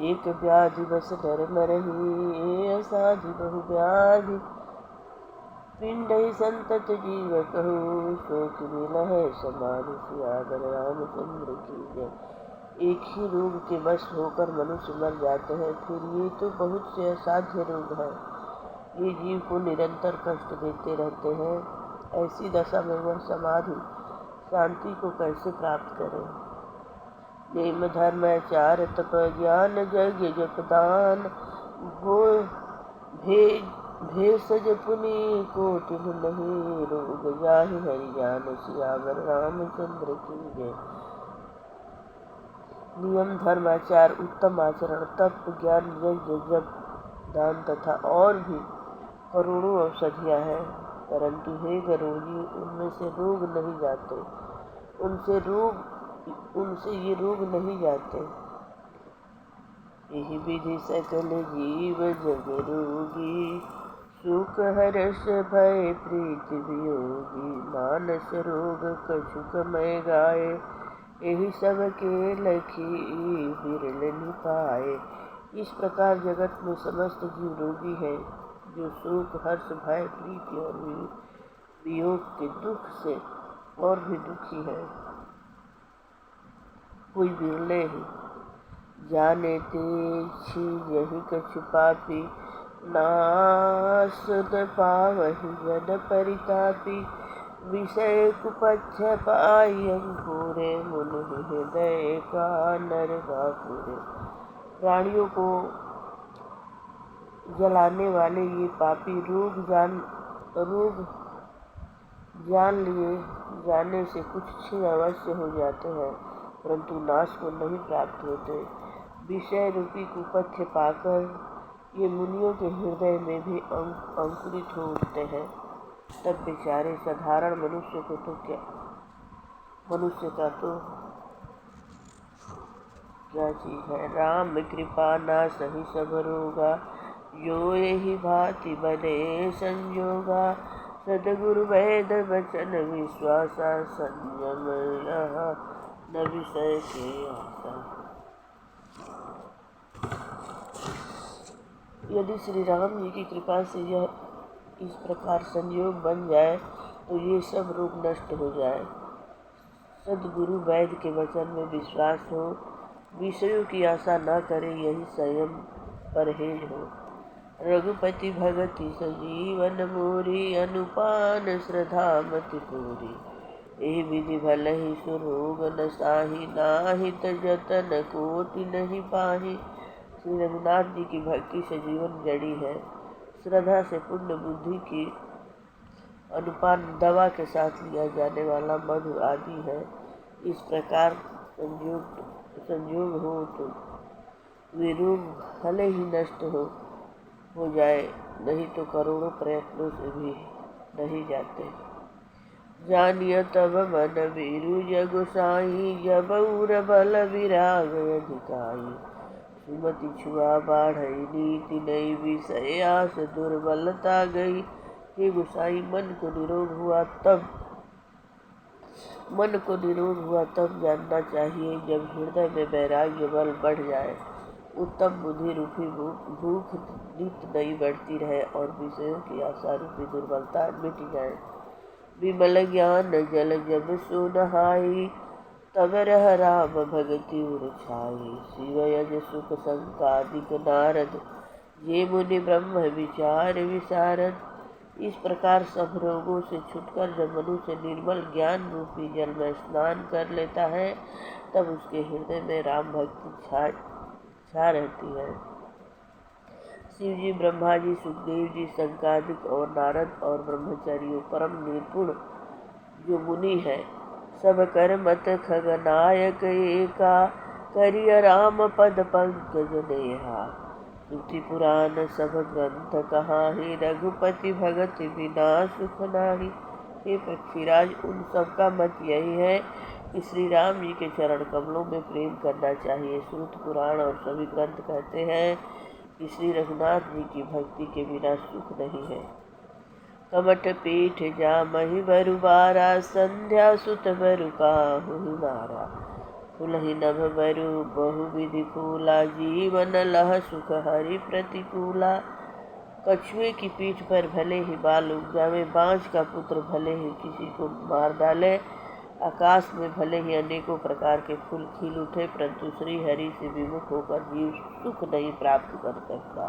एक व्याधि बस डर मरहि, असाधि बहु व्याधि पिंडहि संतत जीव कहु, शोक मिलह समाधि सियावर रामचंद्र की जय। एक ही रोग के वश होकर मनुष्य मर जाते हैं, फिर ये तो बहुत से असाध्य रोग हैं। ये जीव को निरंतर कष्ट देते रहते हैं। ऐसी दशा में वह समाधि शांति को कैसे प्राप्त करे। नेम धर्म चार तप ज्ञान यज्ञ जप दान, भो भेषज पुनि कोटिल नहीं, रोग जाहि हरि जान सियावर रामचंद्र की जय। नियम धर्माचार उत्तम आचरण तप ज्ञान यज्ञ जप दान तथा और भी करोड़ों औषधियाँ हैं, परंतु हे गरुड़ी उनमें से रोग नहीं जाते, उनसे ये रोग नहीं जाते। यही विधि सकल जीव जग रोगी, सुख हर्ष भय प्रीति वियोगी, मानस रोग कछुक मय गाये, यही सब के लखी बिरल निपाए। इस प्रकार जगत में समस्त जीव रोगी हैं, जो शोक हर्ष भय प्रीति और वियोग के दुख से और भी दुखी है। कोई बिरले ही जाने तेछि यही कछु पापी, नाश न पावहि जन परितापी, विषय कुपथ पाई अंकुरे, मुनि हृदय का नर बापुरे। प्राणियों को जलाने वाले ये पापी रोग जान लिए जाने से कुछ क्षण अवश्य हो जाते हैं, परंतु नाश को नहीं प्राप्त होते। विषय रूपी कुपथ्य पाकर ये मुनियों के हृदय में भी अंकुरित हो उठते हैं। तब बेचारे साधारण मनुष्य का तो क्या चीज है। राम कृपा ना सही सब रोगा, यो यही भांति बने संजोगा, सदगुरु वेद वचन विश्वासा, संयम यह न विषय के आशा। यदि श्री राम जी की कृपा से यह इस प्रकार संयोग बन जाए तो ये सब रोग नष्ट हो जाए। सदगुरु वैद्य के वचन में विश्वास हो, विषयों की आशा न करे, यही संयम परहेज हो। रघुपति भगति सजीवन मोरी, अनुपान श्रद्धा मति पूरी, यही विधि भलहि सुरोग न साही, नाहित जतन कोटि नहीं पाही। श्री रघुनाथ जी की भक्ति से जीवन जड़ी है, श्रद्धा से पुण्य बुद्धि की अनुपान दवा के साथ लिया जाने वाला मधु आदि है। इस प्रकार संयोग हो तो वे रोग भले ही नष्ट हो जाए, नहीं तो करोड़ों प्रयत्नों से भी नहीं जाते। जानिय तब मन वीरु जग साई, जब उर बल विराग अधिकाई, सुमति छुआ बाढ़ई नीति नई, विषय आस दुर्बलता गई। हे गुसाई मन को निरोध हुआ तब जानना चाहिए, जब हृदय में वैराग्य बल बढ़ जाए, उत्तम बुद्धि रूपी भूख नित्य नई बढ़ती रहे और विषयों की आशा रूपी दुर्बलता मिट जाए। विमल ज्ञान जल जब सो नहाई, तब रह राम भगति उर छाई। शिव यज सुख संकादिक नारद, ये मुनि ब्रह्म विचार विशारद। इस प्रकार सब रोगों से छुटकर जब मनुष्य निर्मल ज्ञान रूपी जल में स्नान कर लेता है, तब उसके हृदय में राम भक्ति छा रहती है। शिव जी, ब्रह्मा जी, सुखदेव जी, संकादिक और नारद और ब्रह्मचारियों परम निपुण जो मुनि है, सब कर मत खगनायक एका, करिय राम पद पंकज नेहा। श्रुति पुराण सब ग्रंथ कहाहि, रघुपति भगत बिना सुख नाही। हे पक्षीराज, उन सब का मत यही है कि श्री राम जी के चरण कमलों में प्रेम करना चाहिए। श्रुति पुराण और सभी ग्रंथ कहते हैं कि श्री रघुनाथ जी की भक्ति के बिना सुख नहीं है। कमठ पीठ जामहि बरु बारा, संध्या सुत बरु काहु मारा। फुलहि नभ बरु बहुविधि फूला, जीवन लह सुख हरि प्रतिकूला। कछुए की पीठ पर भले ही बाल उग जावे, बाँझ का पुत्र भले ही किसी को मार डाले, आकाश में भले ही अनेकों प्रकार के फूल खिल उठे, परंतु श्री हरि से विमुख होकर जीव सुख नहीं प्राप्त कर सकता।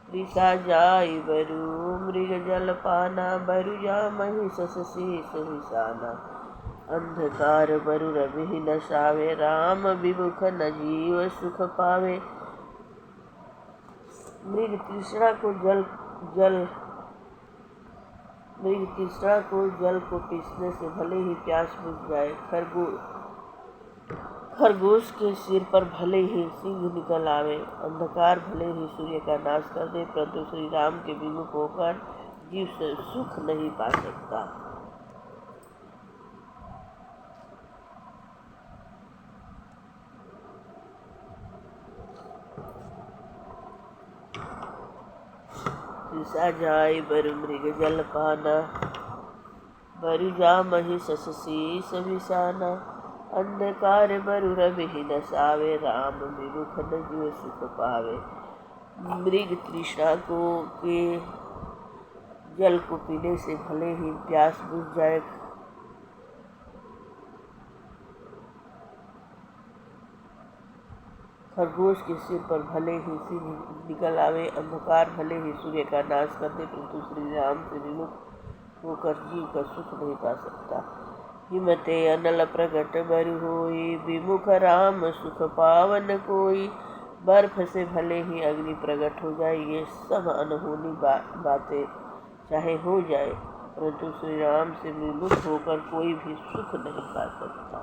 तृषा जाई बरु मृग जल पाना, बरु जामहि शश शेष विषाना। अंधकार बरु रवि न सावे, राम विमुख न जीव सुख पावे। मृग तृष्णा को जल को पीसने से भले ही प्यास बुझ जाए, खरगोश के सिर पर भले ही सिंह निकल आवे, अंधकार भले ही सूर्य का नाश कर दे, परंतु श्री राम के विमुख होकर जीव से सुख नहीं पा सकता। तृषा जाई बरु मृग जल पाना, बरु जामहि शश शेष विषाना। अंधकार बरु रवि न सावे, राम विमुख न जीव सुख पावे। मृग तृष्णा को के जल को पीने से भले ही प्यास बुझ जाए, खरगोश के सिर पर भले ही सिंह निकल आवे, अंधकार भले ही सूर्य का नाश कर दे, परंतु श्री राम से विमुख होकर जीव का सुख नहीं पा सकता। हिमते अनल प्रगट बरु होई, विमुख राम सुख पावन कोई। बर्फ से भले ही अग्नि प्रकट हो जाए, ये सब अनहोनी बातें चाहे हो जाए, परंतु श्री राम से विमुख होकर कोई भी सुख नहीं पा सकता।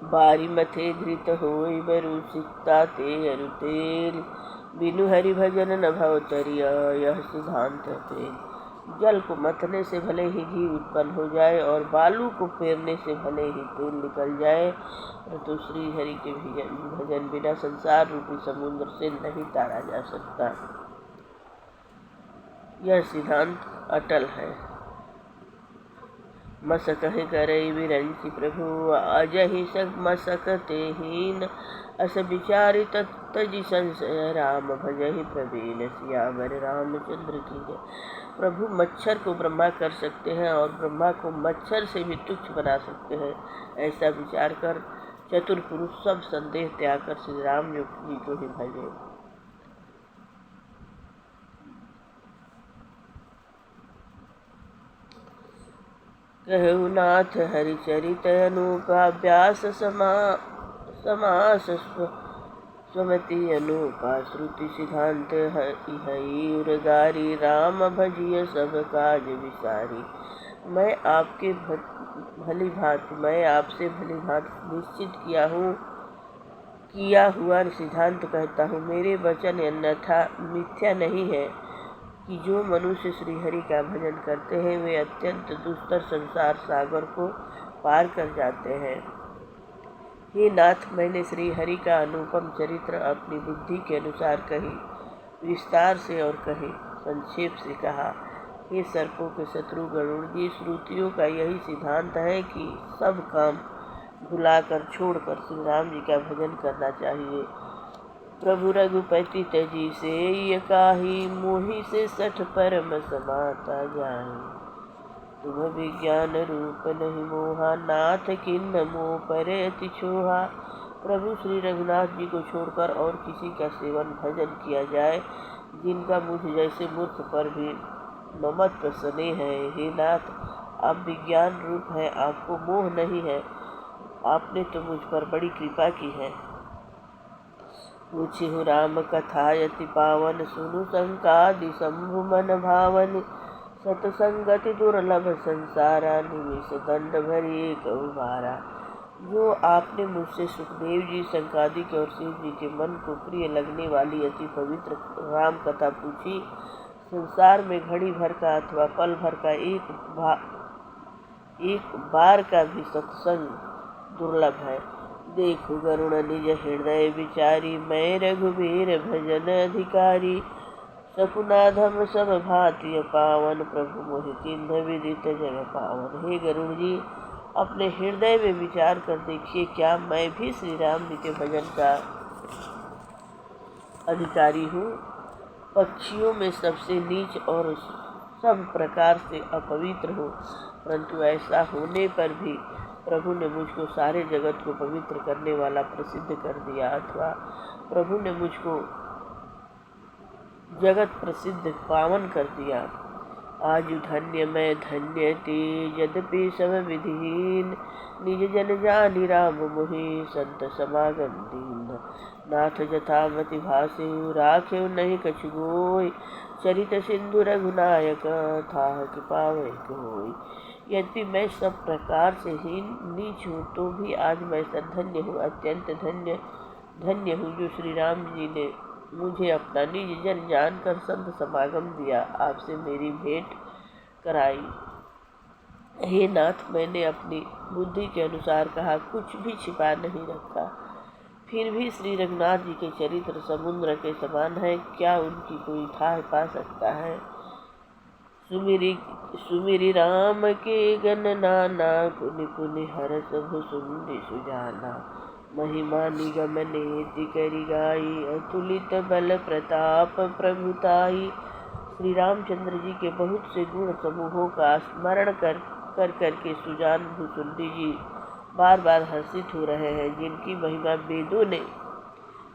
बारी मथे घृत होई बरु सिक्ता ते अरु तेल, बिनु हरि भजन न भव तरिया, यह सिद्धांत तेल। जल को मथने से भले ही घी उत्पन्न हो जाए और बालू को फेरने से भले ही तेल निकल जाए, परंतु श्री हरि के भजन बिना संसार रूपी समुद्र से नहीं तारा जा सकता। यह सिद्धांत अटल है। मसक करई विरंचि प्रभु, अजहि सक मसकते हीन। अस विचारि तजि संशय, राम भजहि प्रवीण। सियावर रामचंद्र की जय। प्रभु मच्छर को ब्रह्मा कर सकते हैं और ब्रह्मा को मच्छर से भी तुच्छ बना सकते हैं, ऐसा विचार कर चतुर पुरुष सब संदेह त्याग कर श्री राम जी को ही भजे। कहु नाथ हरिचरित अनूपा, व्यास समास स्वमति अनूपा। श्रुति सिद्धांत हई उरगारी, राम भजिय सब काज विसारी। मैं आपसे भली भांति निश्चित किया हुआ सिद्धांत कहता हूँ। मेरे वचन अन्यथा मिथ्या नहीं है कि जो मनुष्य श्रीहरि का भजन करते हैं वे अत्यंत दुस्तर संसार सागर को पार कर जाते हैं। हे नाथ, मैंने श्रीहरि का अनुपम चरित्र अपनी बुद्धि के अनुसार कही, विस्तार से और कही संक्षेप से कहा। हे सर्पों के शत्रु गरुड़ जी, श्रुतियों का यही सिद्धांत है कि सब काम भुलाकर छोड़कर श्री राम जी का भजन करना चाहिए। प्रभु रघुपति तजी से ये काही, मोहि से सठ परम समाता जाए। तुम विज्ञान रूप नहीं मोहा, नाथ किन्न मोह परे अति छोहा। प्रभु श्री रघुनाथ जी को छोड़कर और किसी का सेवन भजन किया जाए, जिनका मुझ जैसे मूर्ख पर भी ममत्व स्नेह है। हे नाथ, आप विज्ञान रूप है, आपको मोह नहीं है, आपने तो मुझ पर बड़ी कृपा की है। पूछिहु राम कथा यति पावन, सुनु संकादि शंभु मन भावन। सतसंगति दुर्लभ संसारा, निमिष दंड भरी एक उबारा। जो आपने मुझसे सुखदेव जी, संकादिक और शिव जी के मन को प्रिय लगने वाली अति पवित्र राम कथा पूछी, संसार में घड़ी भर का अथवा पल भर का एक बार का भी सत्संग दुर्लभ है। देखो गरुण निज हृदय विचारी, मैं रघुबीर भजन अधिकारी। सकुनाधम सब भांति पावन, प्रभु मोहि चिन्ह विदित जग पावन। हे गरुण जी, अपने हृदय में विचार कर देखिए, क्या मैं भी श्री राम जी के भजन का अधिकारी हूँ? पक्षियों में सबसे नीच और सब प्रकार से अपवित्र हूँ, परंतु ऐसा होने पर भी प्रभु ने मुझको सारे जगत को पवित्र करने वाला प्रसिद्ध कर दिया, अथवा प्रभु ने मुझको जगत प्रसिद्ध पावन कर दिया। आज धन्य मैं धन्य ते, यद्यपि सब विधिहीन, निज जन जानि राम मोहि, संत समागम दीन। नाथ जथामति भाषिउ, राखेउ नहीं कछु गोय, चरित सिंधु रघुनायक, थाह कृपावै कोय। यद्यपि मैं सब प्रकार से हीन नीच हूँ, तो भी आज मैं धन्य हूँ, अत्यंत धन्य हूँ, जो श्री राम जी ने मुझे अपना निज जन जानकर संत समागम दिया, आपसे मेरी भेंट कराई। हे नाथ, मैंने अपनी बुद्धि के अनुसार कहा, कुछ भी छिपा नहीं रखा। फिर भी श्री रघुनाथ जी के चरित्र समुद्र के समान है, क्या उनकी कोई था पा सकता है? सुमिरी राम के गण नाना, पुनि पुनि हरस भुसुंडी सुजाना। महिमा निगम नेति करि गाई, अतुलित बल प्रताप प्रभुताई। श्री रामचंद्र जी के बहुत से गुण समूहों का स्मरण कर के सुजान भुसुंडी जी बार बार हर्षित हो रहे हैं, जिनकी महिमा वेदों ने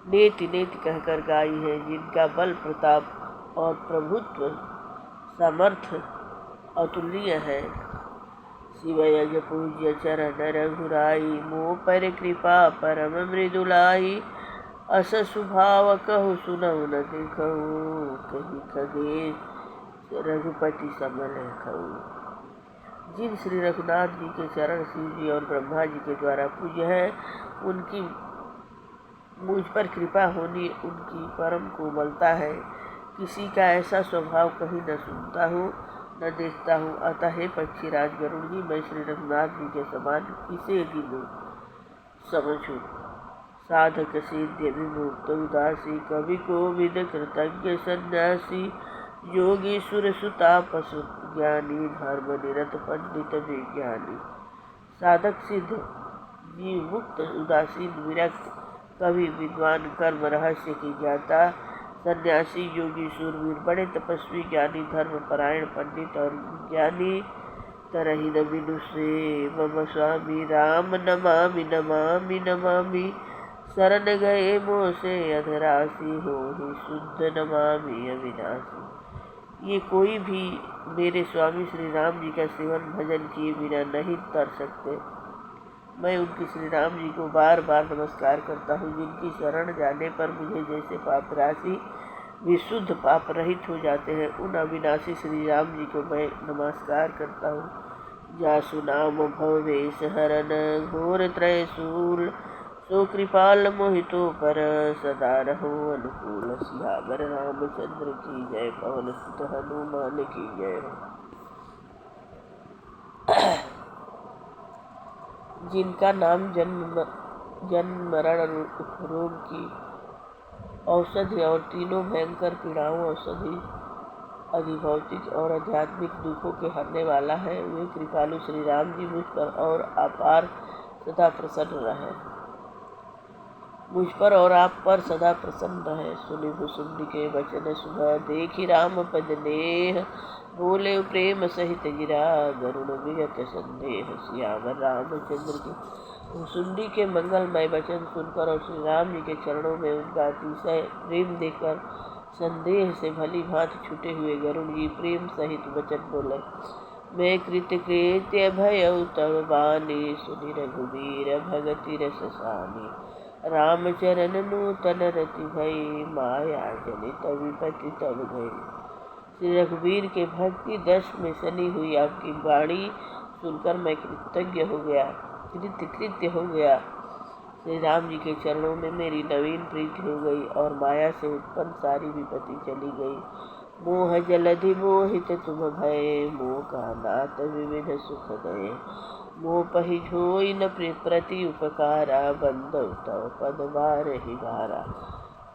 नेति नेति कहकर गाई है, जिनका बल प्रताप और प्रभुत्व सामर्थ्य अतुलनीय है। शिवयज पूज्य चरण रघुराई, मोह पर कृपा परम मृदुलाई। अस सुभाव कहु सुनऊ न देखऊ, कही खगे रघुपति समल खऊ। जिन श्री रघुनाथ जी के चरण शिव जी और ब्रह्मा जी के द्वारा पूज्य है, उनकी मुझ पर कृपा होनी उनकी परम कोमलता है। किसी का ऐसा स्वभाव कहीं न सुनता हूँ न देखता हूँ। अतः हे पक्षीराज गरुड़ जी, मैं श्री रघुनाथ जी के समान किसे गिनूं समझूं। साधक सिद्ध विमुक्त उदासी, कवि कोविद कृतज्ञ सन्यासी। योगी सुर सुता पशु ज्ञानी, धर्म निरत पंडित विज्ञानी। साधक सिद्ध, जीव मुक्त, उदासीन, विरक्त, कवि, विद्वान, कर्म रहस्य की ज्ञाता, सन्यासी, योगी, शूरवीर, बड़े तपस्वी, ज्ञानी, धर्म परायण, पंडित और विज्ञानी। तरहि न बिनु से मम स्वामी, राम नमामि नमामि नमामि। शरण गए मोह से अधरासी, होहि शुद्ध नमामि अविनाशी। ये कोई भी मेरे स्वामी श्री राम जी का सेवन भजन किए बिना नहीं तर सकते। मैं उनकी श्री राम जी को बार बार नमस्कार करता हूँ, जिनकी शरण जाने पर मुझे जैसे पाप राशि विशुद्ध पाप रहित हो जाते हैं, उन अविनाशी श्री राम जी को मैं नमस्कार करता हूँ। जासु नाम भवेश हरन, घोर त्रयशूल, सो कृपाल मोहितो पर, सदा रहो अनुकूल। सियावर रामचंद्र की जय, पवन सुत हनुमान की जय। जिनका नाम जन्म मरण रोग की औषधि और तीनों भयंकर पीड़ाओं औषधि अधिभौतिक और आध्यात्मिक दुखों के हरने वाला है, वे कृपालु श्री राम जी मुझ पर और अपार सदा प्रसन्न रहे। मुझ पर और आप पर सदा प्रसन्न रहे। सुनि भुसुंडी के वचन सुना, देखि राम पद नेह, बोले प्रेम सहित गिरा, गरुड़ विगत संदेह। सियावर रामचंद्र की भुसुंडी के मंगलमय वचन सुनकर और श्री राम जी के चरणों में उनका अतिशय प्रेम देखकर संदेह से भली भांति छूटे हुए गरुड़ जी प्रेम सहित वचन बोले। मैं कृत्य भयउ तव बानी, सुनि रघुबीर भगति रस सानी। रामचरण नूतन रति भई, माया जनित विपत्ति तब गई। श्री रघुवीर के भक्ति दश में सनी हुई आपकी वाणी सुनकर मैं कृतज्ञ हो गया, कृत्य हो गया। श्री राम जी के चरणों में मेरी नवीन प्रीति हो गई और माया से उत्पन्न सारी विपत्ति चली गई। मोह जलधि मोहित तुम भय, मोह का नाथ विविध सुख दये। मोह पहि झोई न प्रति उपकारा, बंदौ तव पद बारहि बारा।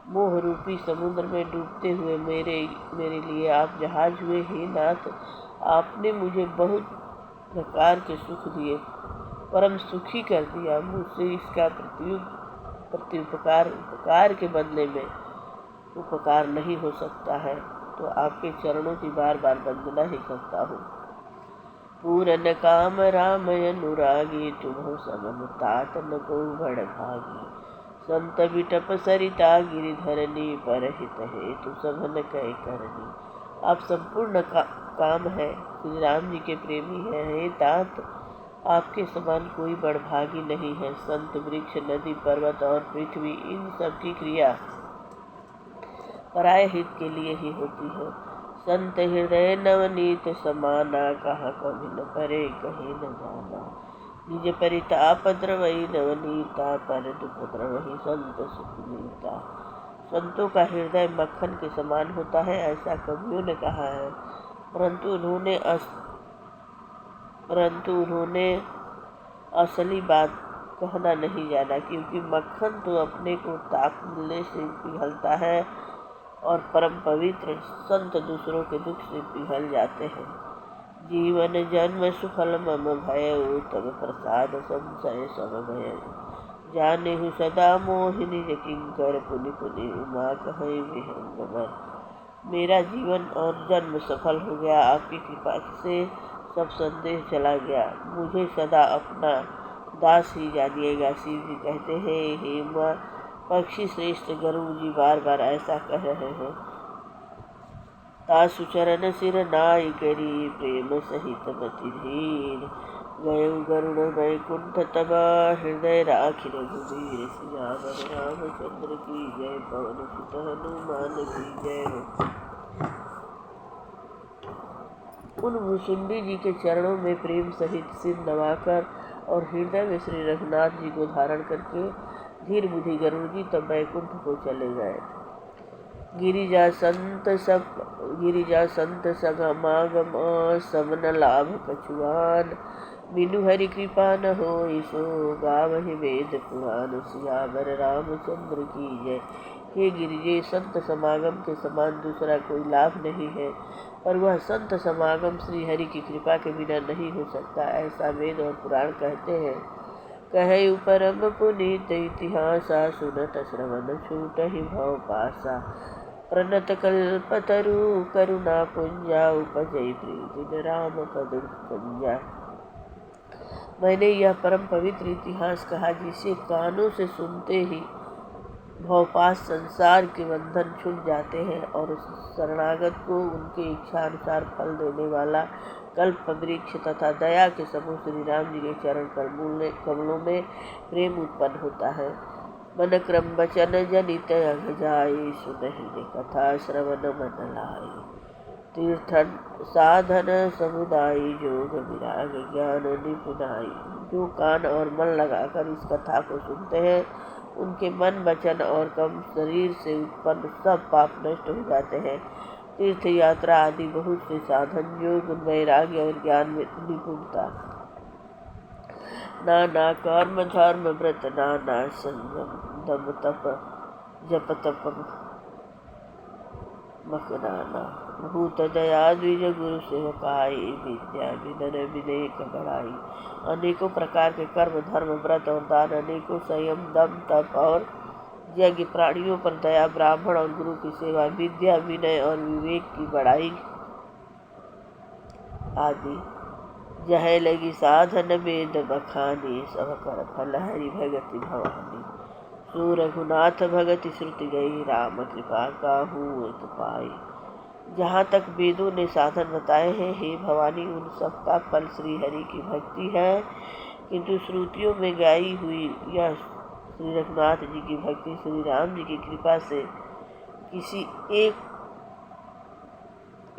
मोह रूपी समुद्र में डूबते हुए मेरे लिए आप जहाज हुए। हे नाथ, आपने मुझे बहुत प्रकार के सुख दिए, परम सुखी कर दिया। मुझसे इसका उपकार के बदले में उपकार नहीं हो सकता है, तो आपके चरणों की बार बार वंदना ही करता हूँ। पूरन काम राम अनुरागी, तुम्हो समम तात न को बड़ भागी। संत बिटप सरिता गिरिधरनी, परहित हेतु सभन कह करनी। आप संपूर्ण काम है, श्री राम जी के प्रेमी हैं। हे तात, आपके समान कोई बड़भागी नहीं है। संत, वृक्ष, नदी, पर्वत और पृथ्वी, इन सब की क्रिया पराय हित के लिए ही होती है। संत हृदय नवनीत समाना, कहा कभी न परे कहीं न जाना। निज परिताप द्रवई नवनीता, पर दुख द्रवही संत सुख मीता। संतों का हृदय मक्खन के समान होता है, ऐसा कवियों ने कहा है, परंतु उन्होंने असली बात कहना नहीं जाना, क्योंकि मक्खन तो अपने को ताप मिलने से पिघलता है और परम पवित्र संत दूसरों के दुख से पिघल जाते हैं। जीवन जन्म सुफल मम भयउ, तब प्रसाद संशय सब भय। जानेहु सदा मोहिनी किंकर, पुनि पुनि उमा कहे विहंगवर। मेरा जीवन और जन्म सफल हो गया, आपकी कृपा से सब संदेह चला गया। मुझे सदा अपना दास ही जानिएगा। शिव जी कहते हैं, हे माँ, पक्षी श्रेष्ठ गरुड़ जी बार बार ऐसा कह रहे हैं। तासु चरण सिर नाई करी, प्रेम सहित मति धीर। गए गरुड़ वैकुंठ तब, हृदय राखि रघुबीर। सियावर रामचंद्र की जय, पवन सुत हनुमान की जय। उन भुसुंडी जी के चरणों में प्रेम सहित सिर नवाकर और हृदय में श्री रघुनाथ जी को धारण करके धीर बुद्धि गरुड़ जी तब वैकुंठ को चले गए। गिरिजा संत सगमागम, समन लाभ कछुआन। बिनु हरि कृपा न होई, सो गावहि वेद पुराण। सियावर रामचंद्र की जय। हे गिरिजे, संत समागम के समान दूसरा कोई लाभ नहीं है, पर वह संत समागम श्री हरि की कृपा के बिना नहीं हो सकता, ऐसा वेद और पुराण कहते हैं। कहु परम पुनीत इतिहासा, सुनत श्रवण छूटहि भव पासा। प्रणत कल्पतरु करुणा पुंजा, उपजई प्रीति राम पद कंजा। मैंने यह परम पवित्र इतिहास कहा, जिसे कानों से सुनते ही भवपास संसार के बंधन छूट जाते हैं और शरणागत को उनके इच्छा अनुसार फल देने वाला कल्प वृक्ष तथा दया के समूह श्री राम जी के चरण कमलों में प्रेम उत्पन्न होता है। मन क्रम वचन जनित अघ जाई, सुनहि कथा श्रवण मन लाई। तीर्थन साधन समुदायी, जोग विराग ज्ञान निपुनाई। जो कान और मन लगाकर इस कथा को सुनते हैं, उनके मन, वचन और कर्म शरीर से उत्पन्न सब पाप नष्ट हो जाते हैं। तीर्थ यात्रा आदि बहुत से साधन, योग, वैराग्य और ज्ञान में निपुणता, नाना कर्म धर्म व्रत, नाना संयम दम तप जप तप मकराना। भूत दया द्विज गुरु सेवकाई, विद्या विनय विवेक बढ़ाई। अनेकों प्रकार के कर्म, धर्म, व्रत और दान, अनेकों संयम, दम, तप और यज्ञ, प्राणियों पर दया, ब्राह्मण और गुरु की सेवा, विद्या, विनय और विवेक की बढ़ाई आदि। जह लगी साधन वेद बखानी, सब कर फल हरि भगति भवानी। सो रघुनाथ भगति श्रुति गई, राम कृपा काहू एक पाई। जहाँ तक वेदों ने साधन बताए हैं, हे भवानी, उन सब का फल श्री हरि की भक्ति है, किंतु श्रुतियों में गाई हुई यह श्री रघुनाथ जी की भक्ति श्री राम जी की कृपा से किसी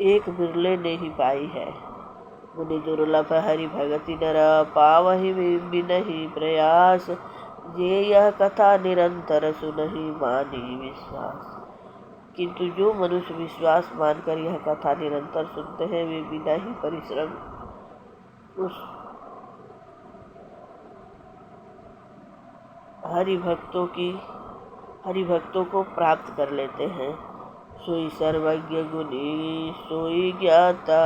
एक बिरले ने ही पाई है। मुनि दुर्लभ हरि भगति नर, पावहि बिनहि प्रयास। जे यह कथा निरंतर सुनहि, मानी विश्वास। किंतु जो मनुष्य विश्वास मानकर यह कथा निरंतर सुनते हैं, वे बिना ही परिश्रम उस हरि भक्तों को प्राप्त कर लेते हैं। सोई सर्वज्ञ गुणी सोई ज्ञाता,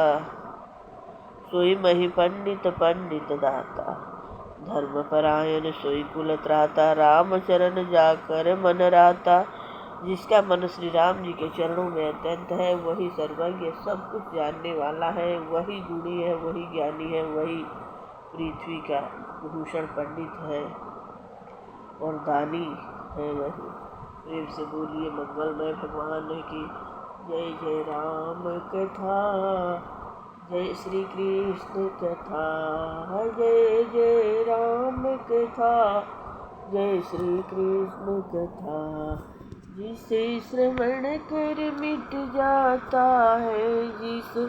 सोई मही पंडित पंडित दाता। धर्मपरायण सोई कुल त्राता, राम चरण जाकर मन राता। जिसका मन श्री राम जी के चरणों में अत्यंत है, वही सर्वज्ञ सब कुछ जानने वाला है, वही गुणी है, वही ज्ञानी है, वही पृथ्वी का भूषण पंडित है और दानी है। वही प्रेम से बोलिए मंगलमय भगवान की जय। जय राम कथा, जय श्री कृष्ण कथा, जय जय राम कथा, जय श्री कृष्ण कथा। जिसे श्रवण कर मिट जाता है, जिस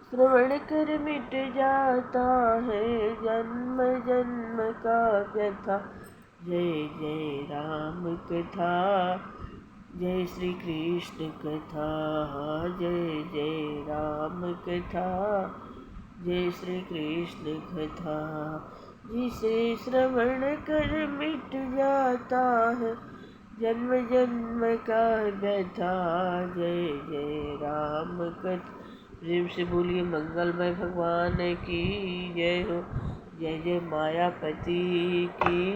श्रवण कर मिट जाता है जन्म जन्म का व्यथा। जय जय राम कथा, जय श्री कृष्ण कथा, जय जय राम कथा, जय श्री कृष्ण कथा। जिसे श्रवण कर मिट जाता है जन्म जन्म का व्यथा। जय जय राम कथा। प्रेम से बोलिए मंगलमय भगवान की जय हो। जय जय मायापति की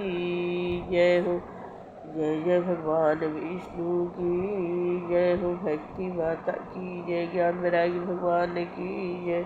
जय हो। जय जय भगवान विष्णु की जय हो। भक्ति माता की जय। ज्ञान वैराग्य भगवान की जय।